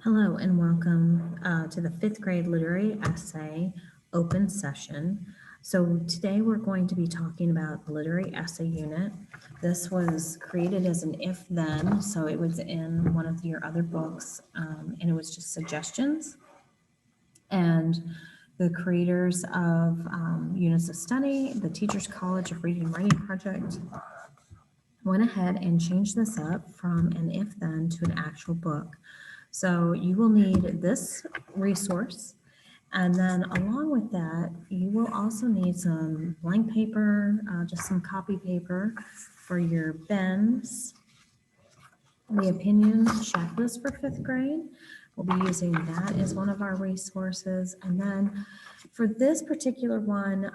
Hello and welcome to the fifth grade literary essay open session. So today we're going to be talking about the literary essay unit. This was created as an if-then, so it was in one of your other books, and it was just suggestions. And the creators of Units of Study, the Teachers College of Reading and Writing Project, went ahead and changed this up from an if-then to an actual book. So you will need this resource. And then along with that, you will also need some blank paper, just some copy paper for your bends, the opinion checklist for fifth grade. We'll be using that as one of our resources. And then for this particular one,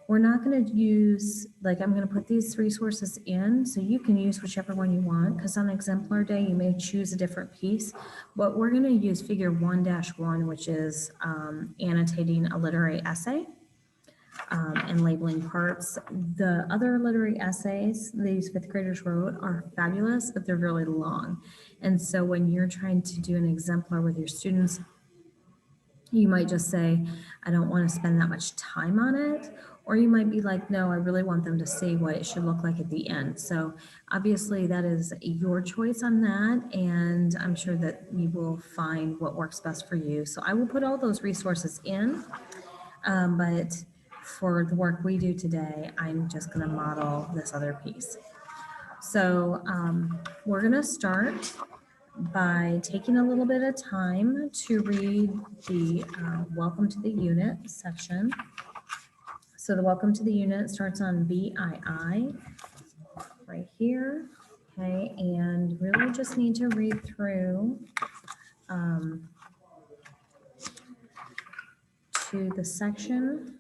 we're not going to use, like, I'm going to put these resources in so you can use whichever one you want, because on exemplar day, you may choose a different piece. But we're going to use figure 1-1, which is annotating a literary essay. And labeling parts. The other literary essays these fifth graders wrote are fabulous, but they're really long. And so when you're trying to do an exemplar with your students, you might just say, I don't want to spend that much time on it. Or you might be like, no, I really want them to see what it should look like at the end. So obviously that is your choice on that. And I'm sure that you will find what works best for you. So I will put all those resources in. But for the work we do today, I'm just going to model this other piece. So we're going to start by taking a little bit of time to read the Welcome to the Unit section. So the Welcome to the Unit starts on BII right here. Okay, and really just need to read through to the section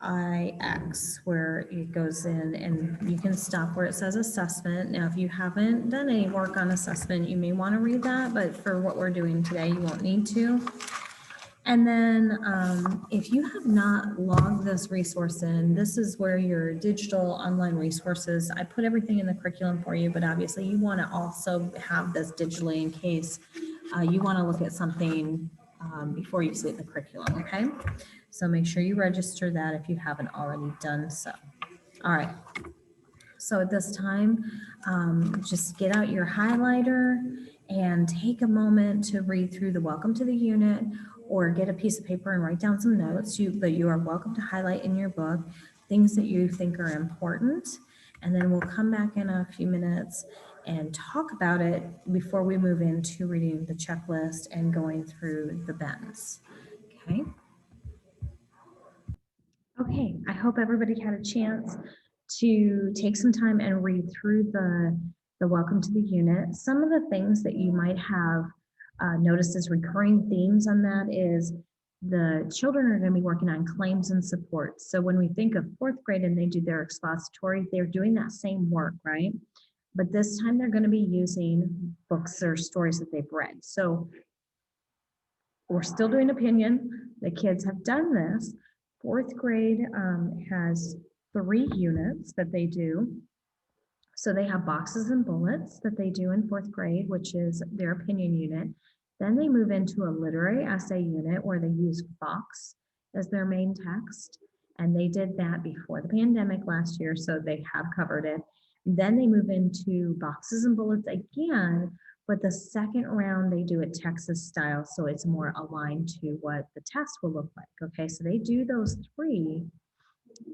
IX, where it goes in and you can stop where it says assessment. Now, if you haven't done any work on assessment, you may want to read that, but for what we're doing today, you won't need to. And then if you have not logged this resource in, this is where your digital online resources, I put everything in the curriculum for you, but obviously you want to also have this digitally in case you want to look at something before you see it in the curriculum, okay? So make sure you register that if you haven't already done so. All right. So at this time, just get out your highlighter and take a moment to read through the Welcome to the Unit, or get a piece of paper and write down some notes. But you are welcome to highlight in your book things that you think are important. And then we'll come back in a few minutes and talk about it before we move into reading the checklist and going through the bends. Okay. Okay, I hope everybody had a chance to take some time and read through the Welcome to the Unit. Some of the things that you might have noticed as recurring themes on that is the children are going to be working on claims and supports. So when we think of fourth grade and they do their expository, they're doing that same work, right? But this time they're going to be using books or stories that they've read. So we're still doing opinion. The kids have done this. Fourth grade has 3 units that they do. So they have boxes and bullets that they do in fourth grade, which is their opinion unit. Then they move into a literary essay unit where they use Fox as their main text. And they did that before the pandemic last year, so they have covered it. Then they move into boxes and bullets again, but the second round they do it Texas style, so it's more aligned to what the test will look like. Okay, so they do those 3,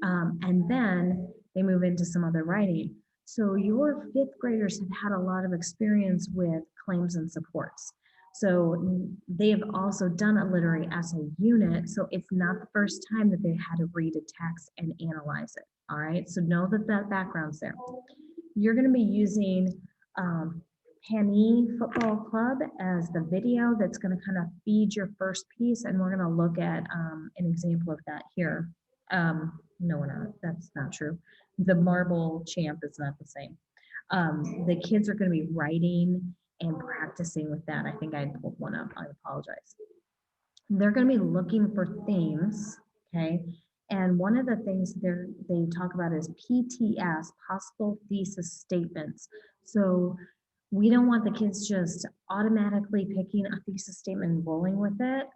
and then they move into some other writing. So your fifth graders have had a lot of experience with claims and supports. So they have also done a literary essay unit. So it's not the first time that they had to read a text and analyze it. All right. So know that that background's there. You're going to be using Penny Football Club as the video that's going to kind of feed your first piece. And we're going to look at an example of that here. No, we're not. That's not true. The marble champ is not the same. The kids are going to be writing and practicing with that. I think I pulled one up. I apologize. They're going to be looking for themes, okay? And one of the things they talk about is PTS, possible thesis statements. So we don't want the kids just automatically picking a thesis statement and rolling with it.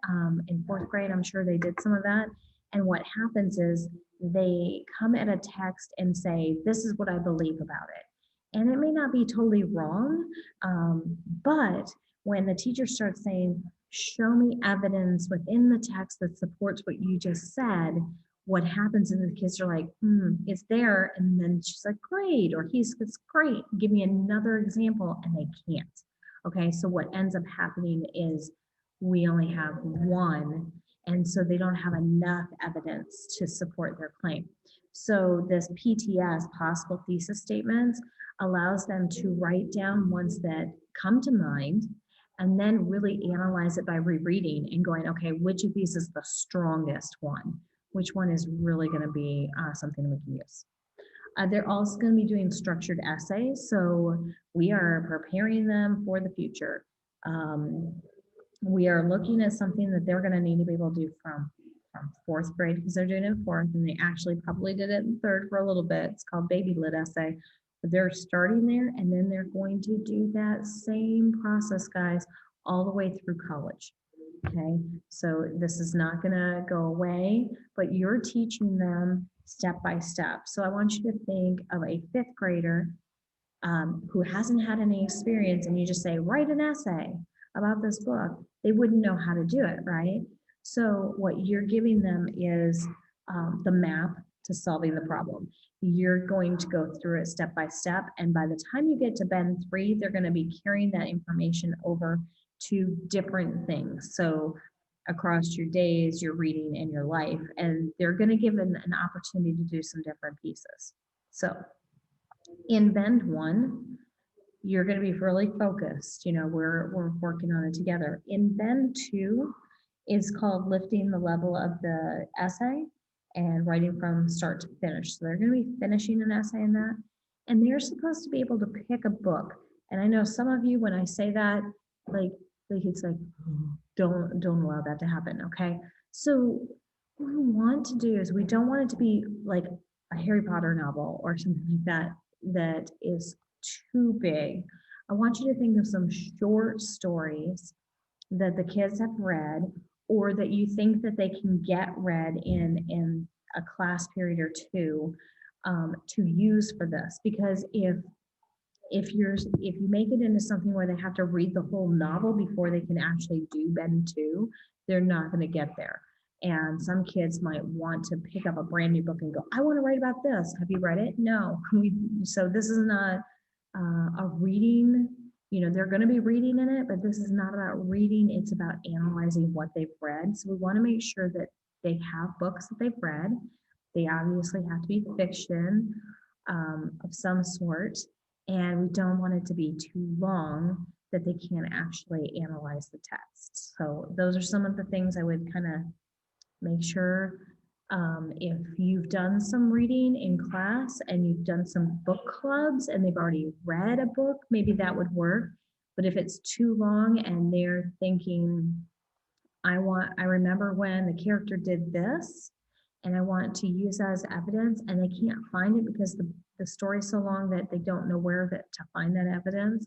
In fourth grade, I'm sure they did some of that. And what happens is they come at a text and say, this is what I believe about it. And it may not be totally wrong, but when the teacher starts saying, show me evidence within the text that supports what you just said, what happens is the kids are like, it's there. And then she's like, great, or it's great. Give me another example. And they can't. Okay. So what ends up happening is we only have one. And so they don't have enough evidence to support their claim. So this PTS, possible thesis statements, allows them to write down ones that come to mind and then really analyze it by rereading and going, okay, which of these is the strongest one? Which one is really going to be something we can use? They're also going to be doing structured essays. So we are preparing them for the future. We are looking at something that they're going to need to be able to do from fourth grade, because they're doing it in fourth, and they actually probably did it in third for a little bit. It's called baby lit essay. But they're starting there, and then they're going to do that same process, guys, all the way through college. Okay, so this is not going to go away, but you're teaching them step by step. So I want you to think of a fifth grader who hasn't had any experience, and you just say, write an essay about this book. They wouldn't know how to do it, right? So what you're giving them is the map to solving the problem. You're going to go through it step by step, and by the time you get to Bend 3, they're going to be carrying that information over to different things. So across your days, your reading, and your life, and they're going to give an opportunity to do some different pieces. So in Bend 1, you're going to be really focused. We're working on it together. In Bend 2 is called lifting the level of the essay and writing from start to finish. So they're going to be finishing an essay in that, and they're supposed to be able to pick a book. And I know some of you, when I say that, like it's like, don't allow that to happen. Okay. So what we want to do is we don't want it to be like a Harry Potter novel or something like that is too big. I want you to think of some short stories that the kids have read, or that you think that they can get read in a class period or two, to use for this. Because if you make it into something where they have to read the whole novel before they can actually do Bend 2, they're not going to get there. And some kids might want to pick up a brand new book and go, I want to write about this. Have you read it? No. So this is not a reading. They're going to be reading in it, but this is not about reading. It's about analyzing what they've read. So we want to make sure that they have books that they've read. They obviously have to be fiction of some sort, and we don't want it to be too long that they can't actually analyze the text. So those are some of the things I would kind of make sure. If you've done some reading in class and you've done some book clubs and they've already read a book, maybe that would work. But if it's too long and they're thinking, I remember when the character did this, and I want to use that as evidence, and they can't find it because the story's so long that they don't know where to find that evidence,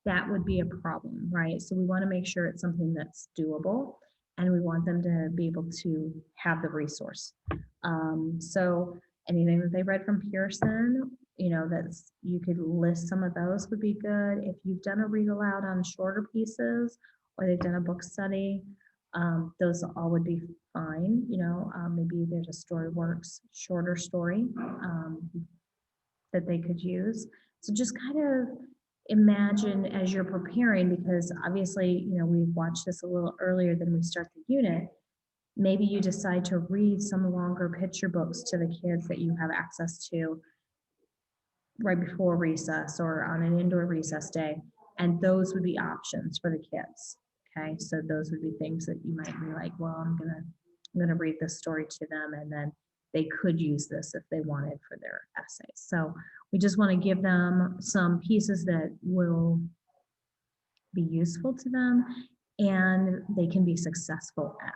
that would be a problem, right? So we want to make sure it's something that's doable, and we want them to be able to have the resource. So anything that they read from Pearson, that's, you could list some of those would be good. If you've done a read aloud on shorter pieces, or they've done a book study, those all would be fine. Maybe there's a StoryWorks shorter story that they could use. So just kind of imagine as you're preparing, because obviously, we've watched this a little earlier than we start the unit. Maybe you decide to read some longer picture books to the kids that you have access to right before recess or on an indoor recess day. And those would be options for the kids. Okay, so those would be things that you might be like, well, I'm gonna read this story to them, and then they could use this if they wanted for their essays. So we just want to give them some pieces that will be useful to them and they can be successful at.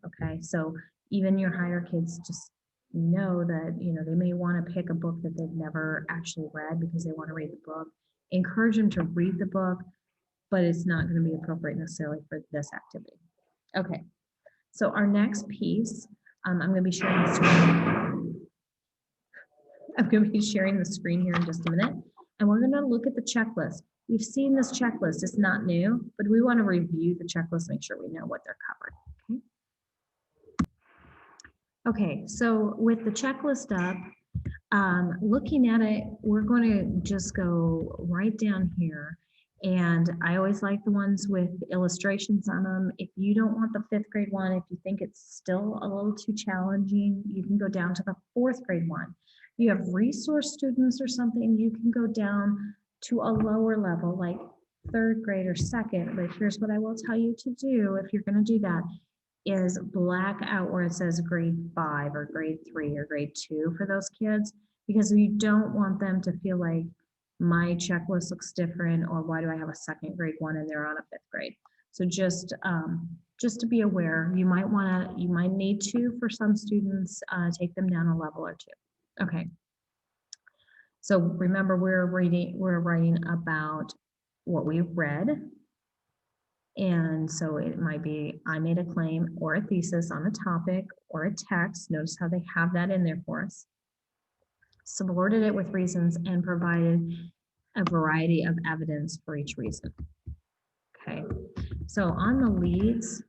Okay, so even your higher kids, just know that, they may want to pick a book that they've never actually read because they want to read the book. Encourage them to read the book, but it's not going to be appropriate necessarily for this activity. Okay, so our next piece, I'm going to be sharing the screen. I'm going to be sharing the screen here in just a minute, and we're going to look at the checklist. We've seen this checklist, it's not new, but we want to review the checklist, make sure we know what they're covered. Okay, so with the checklist up, looking at it, we're going to just go right down here. And I always like the ones with illustrations on them. If you don't want the 5th grade one, if you think it's still a little too challenging, you can go down to the 4th grade one. If you have resource students or something, you can go down to a lower level, like 3rd grade or 2nd. But here's what I will tell you to do if you're going to do that, is black out where it says grade 5 or grade 3 or grade 2 for those kids, because you don't want them to feel like my checklist looks different, or why do I have a 2nd grade one and they're on a 5th grade. So just to be aware, you might need to, for some students, take them down a level or 2. Okay. So remember, we're writing about what we read. And so it might be, I made a claim or a thesis on a topic or a text. Notice how they have that in there for us. Supported it with reasons and provided a variety of evidence for each reason. Okay, so on the leads,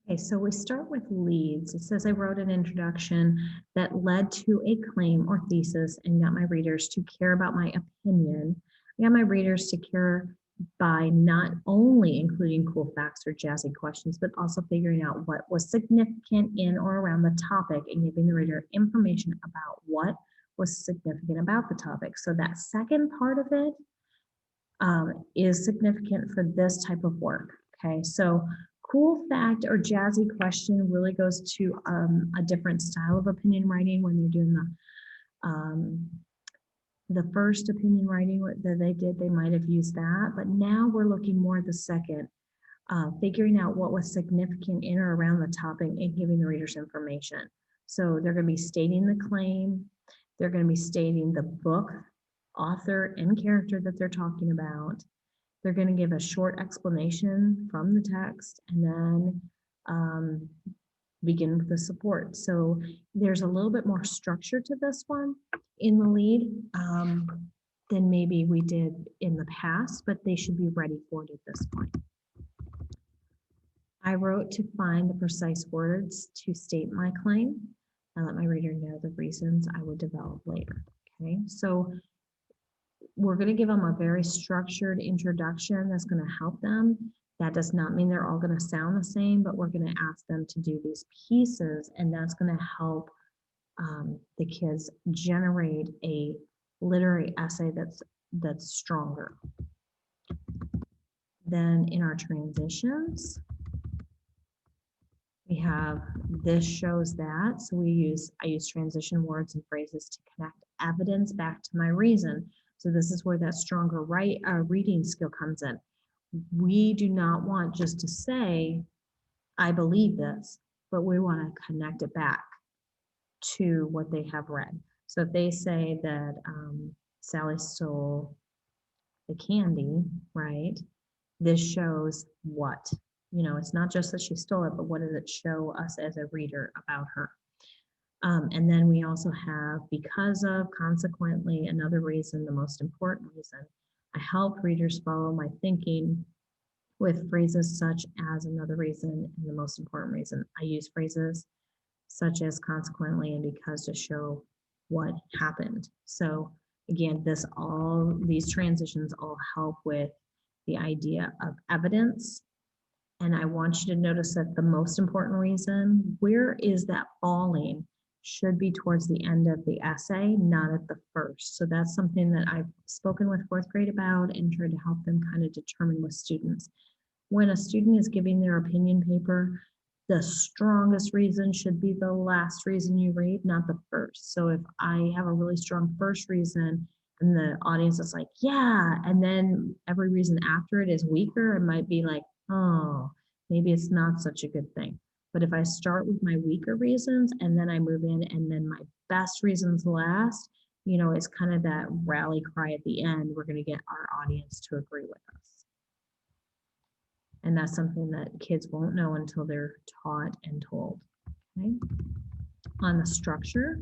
okay, so we start with leads. It says I wrote an introduction that led to a claim or thesis and got my readers to care about my opinion. I got my readers to care by not only including cool facts or jazzy questions, but also figuring out what was significant in or around the topic and giving the reader information about what was significant about the topic. So that second part of it is significant for this type of work. Okay, so cool fact or jazzy question really goes to a different style of opinion writing. When you're doing the first opinion writing that they did, they might have used that, but now we're looking more at the second, figuring out what was significant in or around the topic and giving the readers information. So they're going to be stating the claim, they're going to be stating the book, author, and character that they're talking about. They're going to give a short explanation from the text and then begin with the support. So there's a little bit more structure to this one in the lead than maybe we did in the past, but they should be ready for it at this point. I wrote to find the precise words to state my claim and let my reader know the reasons I would develop later. Okay, so we're going to give them a very structured introduction that's going to help them. That does not mean they're all going to sound the same, but we're going to ask them to do these pieces, and that's going to help the kids generate a literary essay that's stronger. Then in our transitions, we have this shows that. So I use transition words and phrases to connect evidence back to my reason. So this is where that stronger reading skill comes in. We do not want just to say, I believe this, but we want to connect it back to what they have read. So if they say that Sally stole the candy, right? This shows what? It's not just that she stole it, but what does it show us as a reader about her? And then we also have because of, consequently, another reason, the most important reason. I help readers follow my thinking with phrases such as another reason and the most important reason. I use phrases such as consequently and because to show what happened. So again, these transitions all help with the idea of evidence. And I want you to notice that the most important reason, where is that falling, should be towards the end of the essay, not at the first. So that's something that I've spoken with 4th grade about and tried to help them kind of determine with students. When a student is giving their opinion paper, the strongest reason should be the last reason you read, not the first. So if I have a really strong first reason, And the audience is like, yeah. And then every reason after it is weaker. It might be like, oh, maybe it's not such a good thing. But if I start with my weaker reasons and then I move in and then my best reasons last, it's kind of that rally cry at the end. We're going to get our audience to agree with us. And that's something that kids won't know until they're taught and told. Okay. On the structure,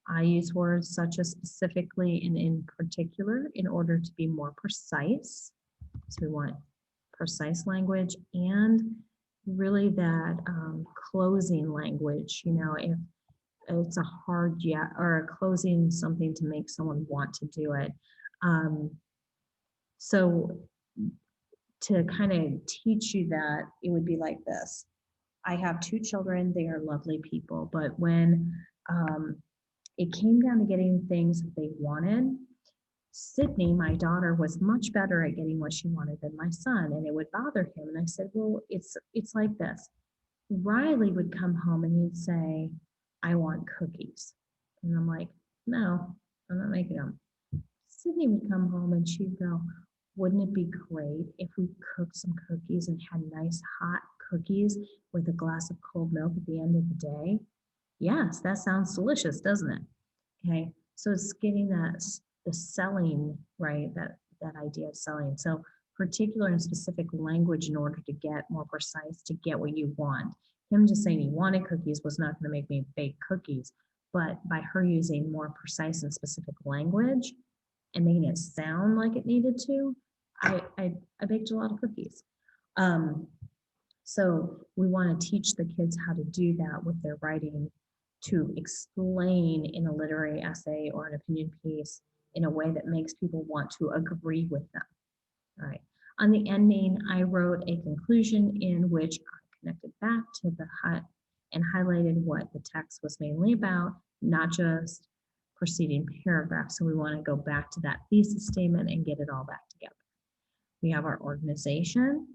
I use words such as specifically and in particular in order to be more precise. So we want precise language and really that closing language, if it's a hard yeah or a closing something to make someone want to do it. So to kind of teach you that, it would be like this. I have two children, they are lovely people, but when it came down to getting things that they wanted, Sydney, my daughter, was much better at getting what she wanted than my son, and it would bother him. And I said, well, it's like this. Riley would come home and he'd say, I want cookies. And I'm like, no, I'm not making them. Sydney would come home and she'd go, wouldn't it be great if we cooked some cookies and had nice hot cookies with a glass of cold milk at the end of the day? Yes, that sounds delicious, doesn't it? Okay, so it's getting the selling, right? That idea of selling. So particular and specific language in order to get more precise, to get what you want. Him just saying he wanted cookies was not going to make me bake cookies, but by her using more precise and specific language and making it sound like it needed to, I baked a lot of cookies. So we want to teach the kids how to do that with their writing, to explain in a literary essay or an opinion piece in a way that makes people want to agree with them. All right. On the ending, I wrote a conclusion in which I connected back to the and highlighted what the text was mainly about, not just preceding paragraphs. So we want to go back to that thesis statement and get it all back together. We have our organization.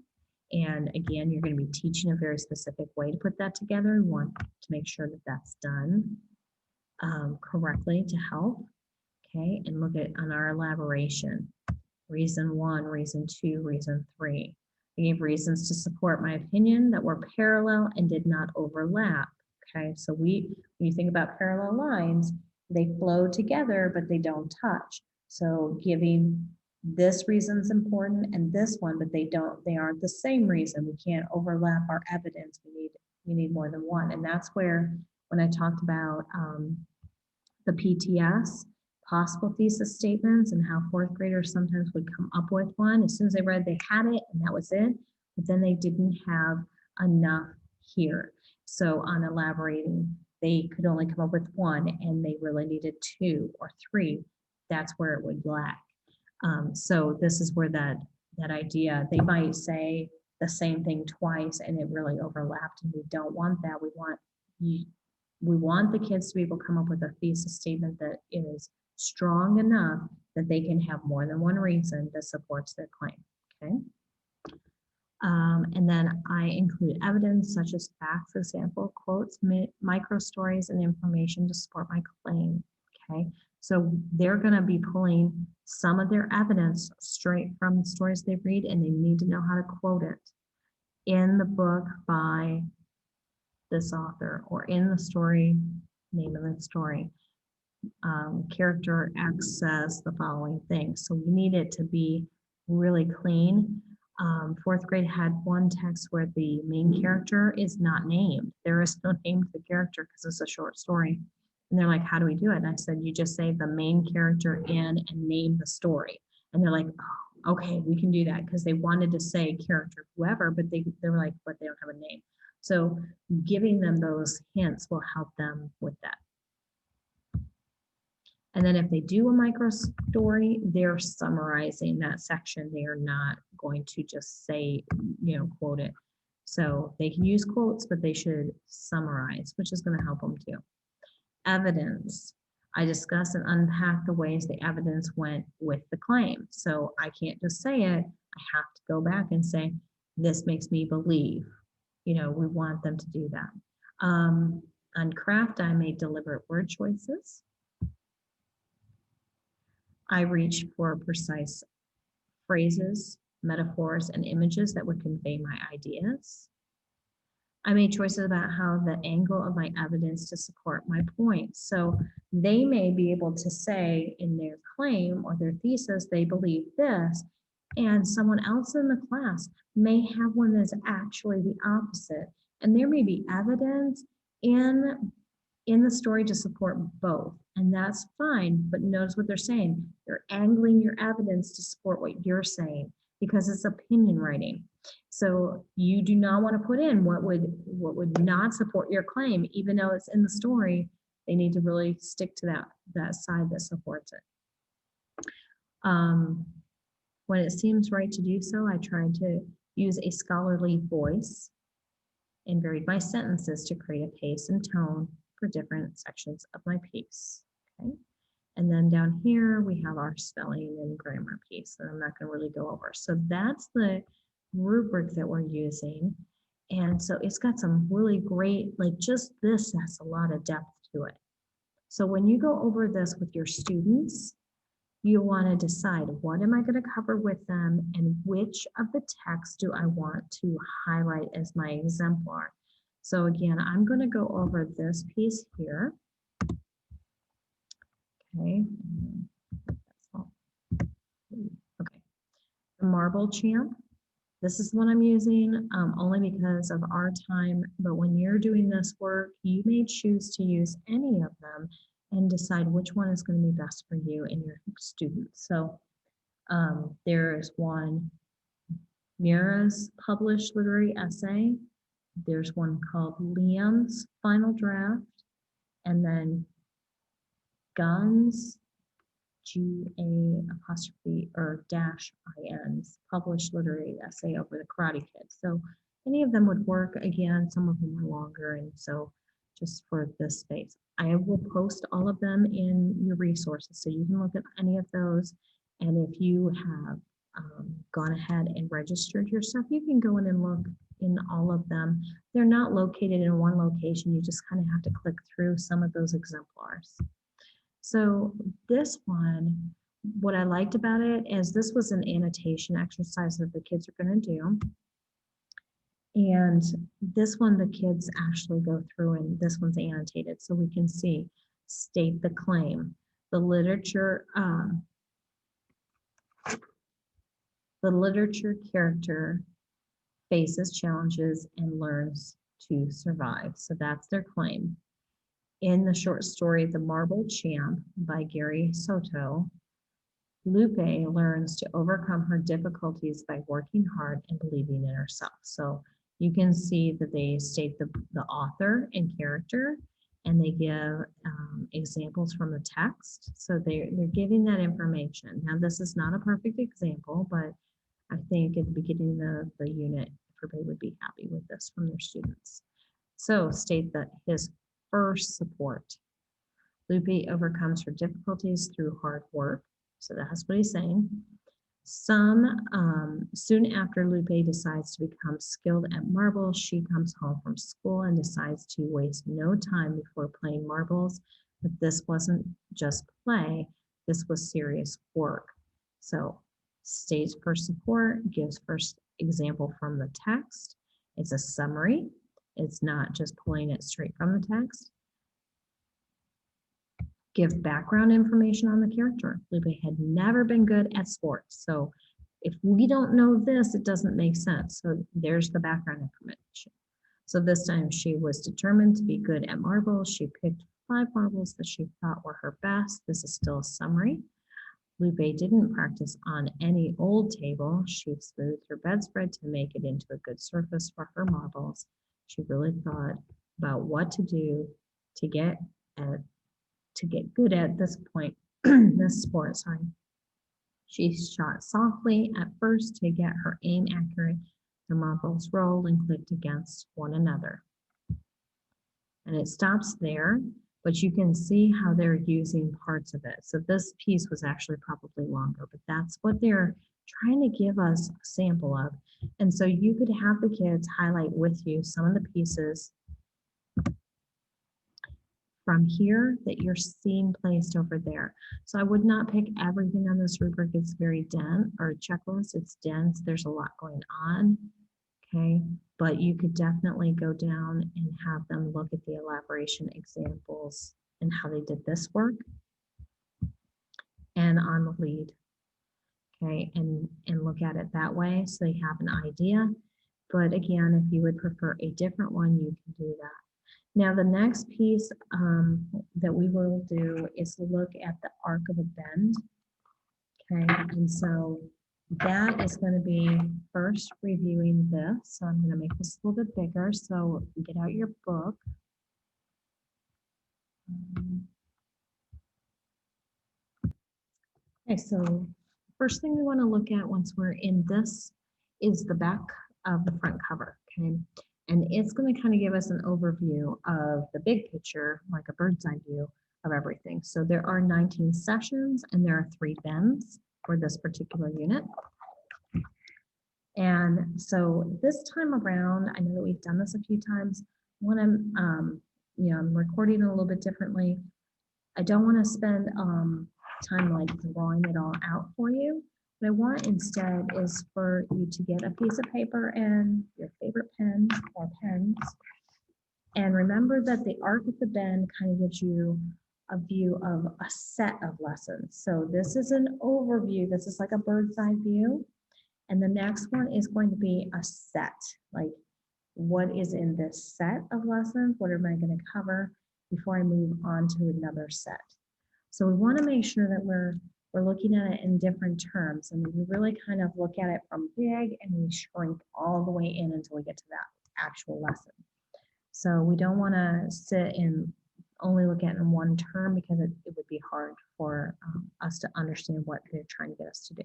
And again, you're going to be teaching a very specific way to put that together. We want to make sure that that's done correctly to help. Okay, and look at on our elaboration. Reason 1, reason 2, reason 3. I gave reasons to support my opinion that were parallel and did not overlap. Okay, so when you think about parallel lines, they flow together, but they don't touch. So giving this reason's important and this one, but they aren't the same reason. We can't overlap our evidence. We need more than one. And that's where, when I talked about the PTS, possible thesis statements, and how fourth graders sometimes would come up with one. As soon as they read, they had it and that was it, but then they didn't have enough here. So on elaborating, they could only come up with one and they really needed 2 or 3. That's where it would lack. So this is where that idea, they might say the same thing twice and it really overlapped, and we don't want that. We want the kids to be able to come up with a thesis statement that is strong enough that they can have more than one reason that supports their claim, okay? And then I include evidence such as facts, example, quotes, micro stories, and information to support my claim, okay? So they're gonna be pulling some of their evidence straight from the stories they read, and they need to know how to quote it in the book by this author, or in the story, name of the story. Character X says the following thing. So we need it to be really clean. Fourth grade had one text where the main character is not named. There is no name to the character because it's a short story. And they're like, how do we do it? And I said, you just say the main character in and name the story. And they're like, oh, okay, we can do that, because they wanted to say character whoever, but they were like, but they don't have a name. So giving them those hints will help them with that. And then if they do a micro story, they're summarizing that section. They are not going to just say, quote it. So they can use quotes, but they should summarize, which is going to help them too. Evidence. I discuss and unpack the ways the evidence went with the claim. So I can't just say it. I have to go back and say, this makes me believe. We want them to do that. On craft, I made deliberate word choices. I reached for precise phrases, metaphors, and images that would convey my ideas. I made choices about how the angle of my evidence to support my point. So they may be able to say in their claim or their thesis, they believe this, and someone else in the class may have one that's actually the opposite. And there may be evidence in the story to support both, and that's fine. But notice what they're saying. They're angling your evidence to support what you're saying because it's opinion writing. So you do not want to put in what would not support your claim, even though it's in the story. They need to really stick to that side that supports it. When it seems right to do so, I try to use a scholarly voice and varied my sentences to create a pace and tone for different sections of my piece. Okay. And then down here, we have our spelling and grammar piece that I'm not going to really go over. So that's the rubric that we're using. And so it's got some really great, like just this has a lot of depth to it. So when you go over this with your students, you want to decide what am I going to cover with them and which of the text do I want to highlight as my exemplar. So again, I'm going to go over this piece here. Okay. Okay. The Marble Champ. This is what I'm using only because of our time, but when you're doing this work, you may choose to use any of them and decide which one is going to be best for you and your students. So there is one, Mira's published literary essay. There's one called Liam's Final Draft, and then Guns, G-A apostrophe or dash I-N's published literary essay over the Karate Kid. So any of them would work. Again, some of them are longer, and so just for this space. I will post all of them in your resources so you can look at any of those. And if you have gone ahead and registered your stuff, you can go in and look in all of them. They're not located in one location. You just kind of have to click through some of those exemplars. So this one, what I liked about it is this was an annotation exercise that the kids are going to do. And this one, the kids actually go through, and this one's annotated so we can see, state the claim. The literature character faces challenges and learns to survive. So that's their claim. In the short story, The Marble Champ by Gary Soto, Lupe learns to overcome her difficulties by working hard and believing in herself. So you can see that they state the author and character, and they give examples from the text. So they're giving that information. Now, this is not a perfect example, but I think at the beginning of the unit, everybody would be happy with this from their students. So state that his first support. Lupe overcomes her difficulties through hard work. So that's what he's saying. Soon after Lupe decides to become skilled at marbles, she comes home from school and decides to waste no time before playing marbles. But this wasn't just play, this was serious work. So states first support, gives first example from the text. It's a summary. It's not just pulling it straight from the text. Give background information on the character. Lupe had never been good at sports. So if we don't know this, it doesn't make sense. So there's the background information. So this time she was determined to be good at marbles. She picked 5 marbles that she thought were her best. This is still a summary. Lupe didn't practice on any old table. She smoothed her bedspread to make it into a good surface for her marbles. She really thought about what to do to get good at this point, this sport, sorry. She shot softly at first to get her aim accurate. The marbles rolled and clicked against one another. And it stops there, but you can see how they're using parts of it. So this piece was actually probably longer, but that's what they're trying to give us a sample of. And so you could have the kids highlight with you some of the pieces from here that you're seeing placed over there. So I would not pick everything on this rubric. It's very dense, or checklist. It's dense. There's a lot going on. Okay. But you could definitely go down and have them look at the elaboration examples and how they did this work and on the lead. Okay. And look at it that way so they have an idea. But again, if you would prefer a different one, you can do that. Now, the next piece that we will do is look at the arc of a bend. Okay, and so that is going to be first reviewing this. So I'm going to make this a little bit bigger. So get out your book. Okay, so first thing we want to look at once we're in this is the back of the front cover. Okay, and it's going to kind of give us an overview of the big picture, like a bird's eye view of everything. So there are 19 sessions and there are 3 bends for this particular unit. And so this time around, I know that we've done this a few times. When I'm recording a little bit differently. I don't want to spend time like drawing it all out for you. What I want instead is for you to get a piece of paper and your favorite pen or pens. And remember that the arc of the bend kind of gives you a view of a set of lessons. So this is an overview. This is like a bird's eye view. And the next one is going to be a set, like what is in this set of lessons? What am I going to cover before I move on to another set? So we want to make sure that we're looking at it in different terms, and we really kind of look at it from big and we shrink all the way in until we get to that actual lesson. So we don't want to sit and only look at it in one term because it would be hard for us to understand what they're trying to get us to do.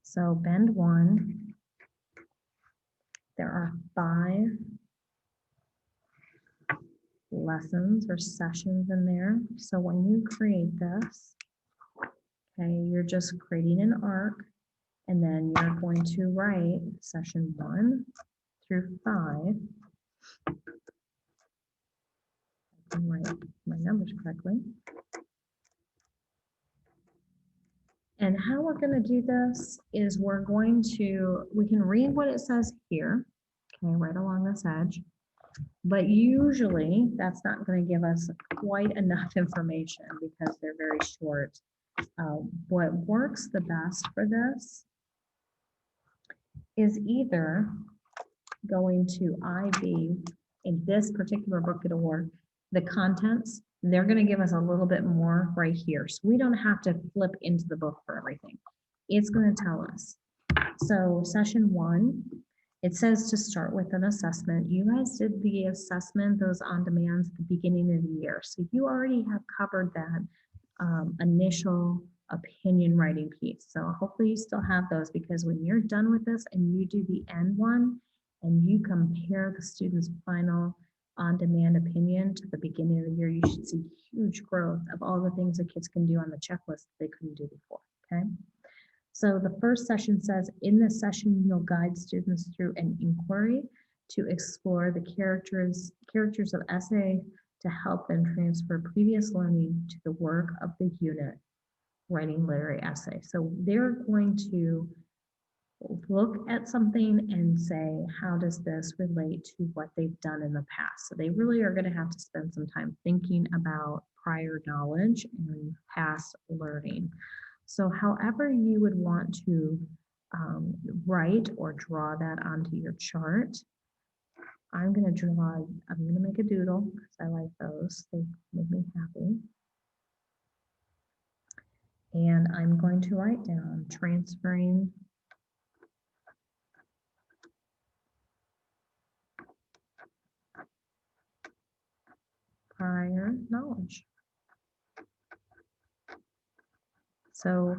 So bend 1, there are 5 lessons or sessions in there. So when you create this, okay, you're just creating an arc, and then you're going to write session 1 through 5. I can write my numbers correctly. And how we're going to do this is we can read what it says here, okay, right along this edge. But usually that's not going to give us quite enough information because they're very short. What works the best for this is either going to IB in this particular book it'll work, the contents, they're going to give us a little bit more right here. So we don't have to flip into the book for everything. It's going to tell us. So session 1, it says to start with an assessment. You guys did the assessment, those on demands at the beginning of the year. So you already have covered that initial opinion writing piece. So hopefully you still have those, because when you're done with this and you do the end one and you compare the student's final on-demand opinion to the beginning of the year, you should see huge growth of all the things that kids can do on the checklist that they couldn't do before, okay? So the first session says, in this session, you'll guide students through an inquiry to explore the characters of essay to help them transfer previous learning to the work of the unit, writing literary essay. So they're going to look at something and say, how does this relate to what they've done in the past? So they really are going to have to spend some time thinking about prior knowledge and past learning. So however you would want to write or draw that onto your chart, I'm going to make a doodle because I like those. They make me happy. And I'm going to write down transferring prior knowledge. So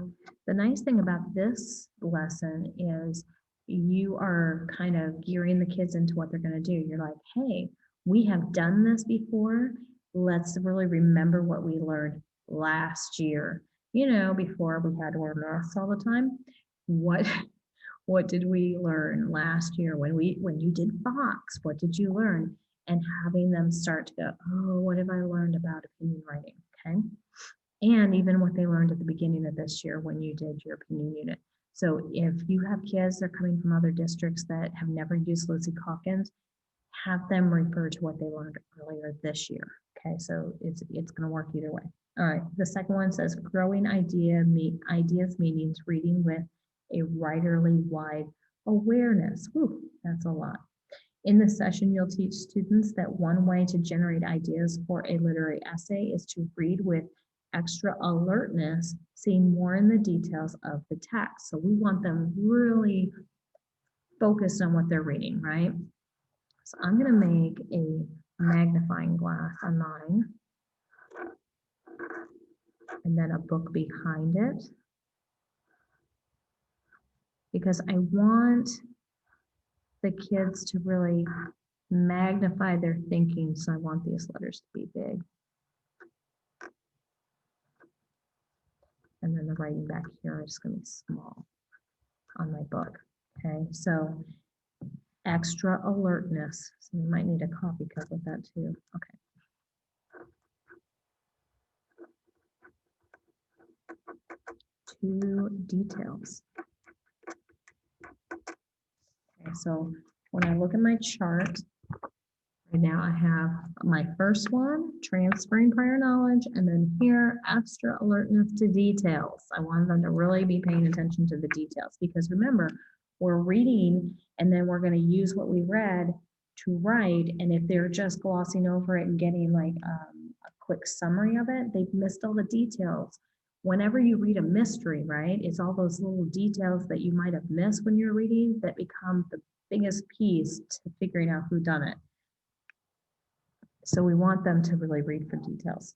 the nice thing about this lesson is you are kind of gearing the kids into what they're going to do. You're like, hey, we have done this before. Let's really remember what we learned last year. You know, before we had to wear masks all the time. What did we learn last year when you did Fox? What did you learn? and having them start to go, oh, what have I learned about opinion writing? Okay. And even what they learned at the beginning of this year when you did your opinion unit. So if you have kids that are coming from other districts that have never used Lizzie Calkins, have them refer to what they learned earlier this year. Okay, so it's going to work either way. All right, the second one says growing ideas meanings, reading with a writerly wide awareness. Whew, that's a lot. In this session, you'll teach students that one way to generate ideas for a literary essay is to read with extra alertness, seeing more in the details of the text. So we want them really focused on what they're reading, right? So I'm going to make a magnifying glass on mine and then a book behind it because I want the kids to really magnify their thinking. So I want these letters to be big. And then the writing back here is going to be small on my book. Okay, so extra alertness. So you might need a coffee cup with that too. Okay. Two details. Okay, so when I look at my chart, right now I have my first one, transferring prior knowledge, and then here, extra alertness to details. I want them to really be paying attention to the details because remember, we're reading and then we're going to use what we read to write. And if they're just glossing over it and getting like a quick summary of it, they've missed all the details. Whenever you read a mystery, right, it's all those little details that you might have missed when you're reading that become the biggest piece to figuring out who done it. So we want them to really read for details.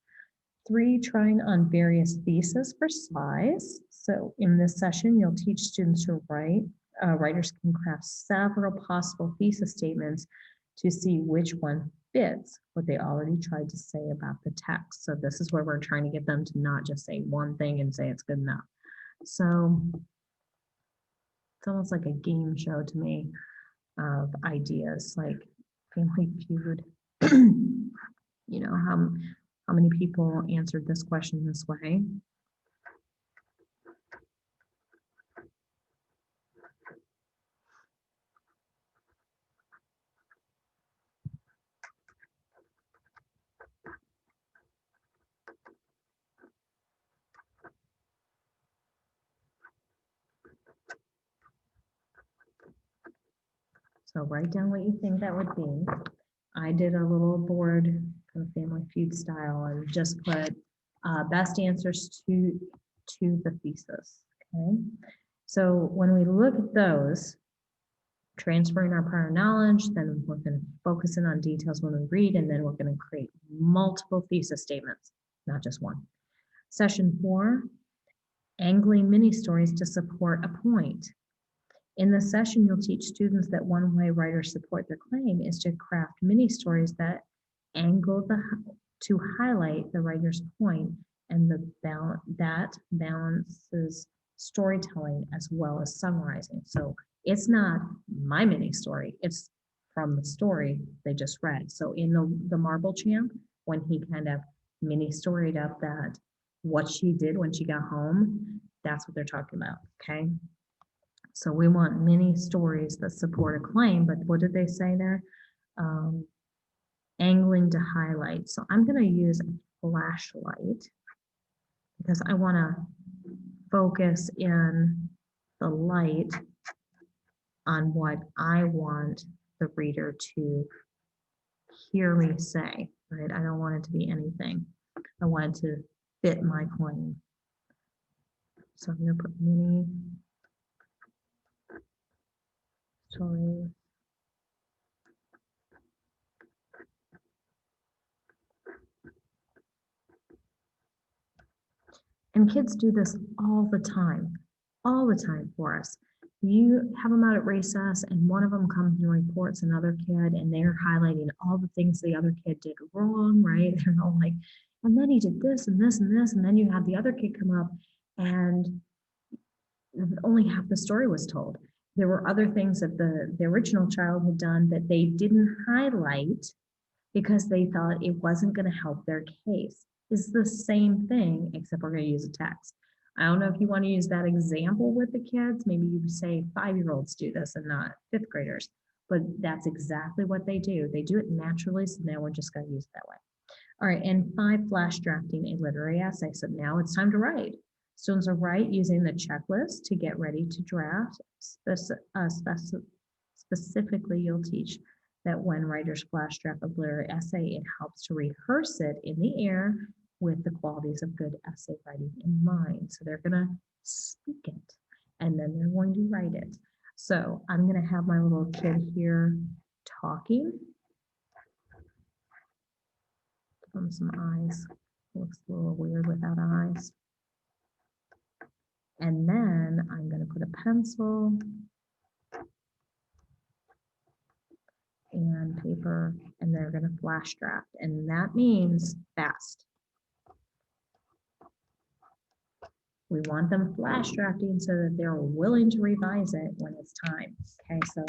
3, trying on various theses for size. So in this session, you'll teach students to write. Writers can craft several possible thesis statements to see which one fits what they already tried to say about the text. So this is where we're trying to get them to not just say one thing and say it's good enough. So it's almost like a game show to me of ideas, like Family Feud. You know, how many people answered this question this way? So write down what you think that would be. I did a little board, kind of Family Feud style, and just put best answers to the thesis. Okay. So when we look at those, transferring our prior knowledge, then we're going to focus in on details when we read, and then we're going to create multiple thesis statements, not just one. Session 4, angling mini stories to support a point. In this session, you'll teach students that one way writers support their claim is to craft mini stories that angle to highlight the writer's point, and that balances storytelling as well as summarizing. So it's not my mini story, it's from the story they just read. So in the Marble Champ, when he kind of mini storied up that what she did when she got home, that's what they're talking about. Okay. So we want many stories that support a claim, but what did they say there? Angling to highlight. So I'm going to use a flashlight because I want to focus in the light on what I want the reader to hear me say, right? I don't want it to be anything. I want it to fit my claim. So I'm going to put mini stories. And kids do this all the time for us. You have them out at recess and one of them comes and reports another kid and they're highlighting all the things the other kid did wrong, right? They're all like, and then he did this and this and this. And then you have the other kid come up and only half the story was told. There were other things that the original child had done that they didn't highlight because they thought it wasn't going to help their case. It's the same thing, except we're going to use a text. I don't know if you want to use that example with the kids. Maybe you say 5-year-olds do this and not 5th graders, but that's exactly what they do. They do it naturally, so now we're just going to use it that way. All right, and 5, flash drafting a literary essay. So now it's time to write. Students will write using the checklist to get ready to draft. Specifically, you'll teach that when writers flash draft a literary essay, it helps to rehearse it in the air with the qualities of good essay writing in mind. So they're going to speak it, and then they're going to write it. So I'm going to have my little kid here talking. Give him some eyes. Looks a little weird without eyes. And then I'm going to put a pencil and paper, and they're going to flash draft, and that means fast. We want them flash drafting so that they're willing to revise it when it's time. Okay, so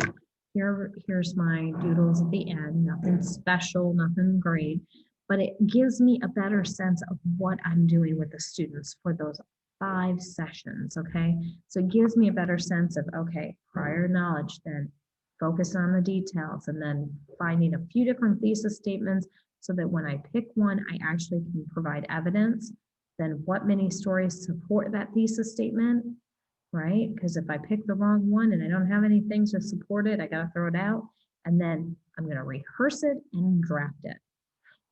here's my doodles at the end. Nothing special, nothing great, but it gives me a better sense of what I'm doing with the students for those 5 sessions. Okay, so it gives me a better sense of, okay, prior knowledge, then focus on the details, and then finding a few different thesis statements so that when I pick one, I actually can provide evidence. Then what many stories support that thesis statement, right? Because if I pick the wrong one and I don't have anything to support it, I got to throw it out. And then I'm going to rehearse it and draft it.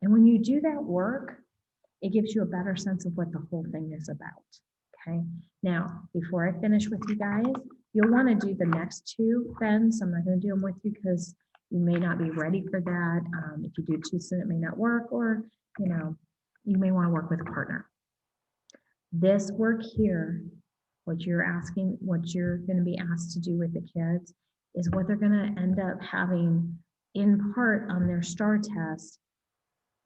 And when you do that work, it gives you a better sense of what the whole thing is about. Okay. Now, before I finish with you guys, you'll want to do the next 2 then. So I'm not going to do them with you because you may not be ready for that. If you do too soon, it may not work, or, you may want to work with a partner. This work here, what you're going to be asked to do with the kids is what they're going to end up having in part on their STAR test,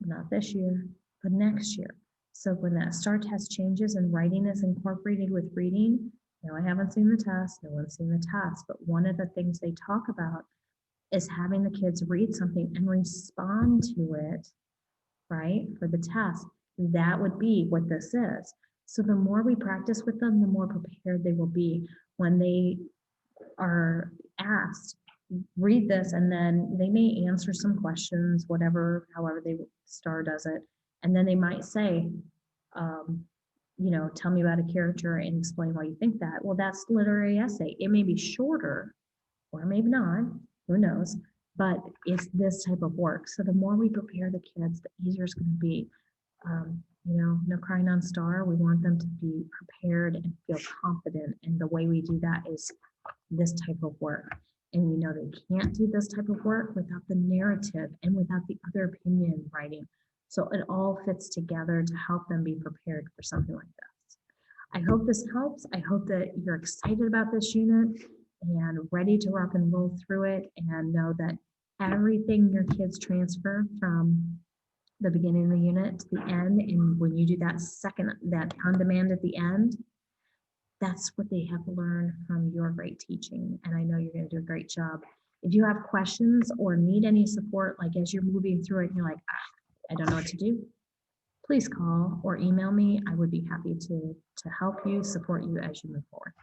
not this year, but next year. So when that STAR test changes and writing is incorporated with reading, now I haven't seen the test, no one's seen the test, but one of the things they talk about is having the kids read something and respond to it, right, for the test. That would be what this is. So the more we practice with them, the more prepared they will be when they are asked, read this, and then they may answer some questions, however STAR does it. And then they might say, tell me about a character and explain why you think that. Well, that's literary essay. It may be shorter or maybe not, who knows, but it's this type of work. So the more we prepare the kids, the easier it's going to be. No crying on STAR. We want them to be prepared and feel confident. And the way we do that is this type of work. And we know they can't do this type of work without the narrative and without the other opinion writing. So it all fits together to help them be prepared for something like this. I hope this helps. I hope that you're excited about this unit and ready to rock and roll through it, and know that everything your kids transfer from the beginning of the unit to the end, and when you do that on demand at the end, that's what they have learned from your great teaching. And I know you're going to do a great job. If you have questions or need any support, like as you're moving through it and you're like, I don't know what to do, please call or email me. I would be happy to help you, support you as you move forward.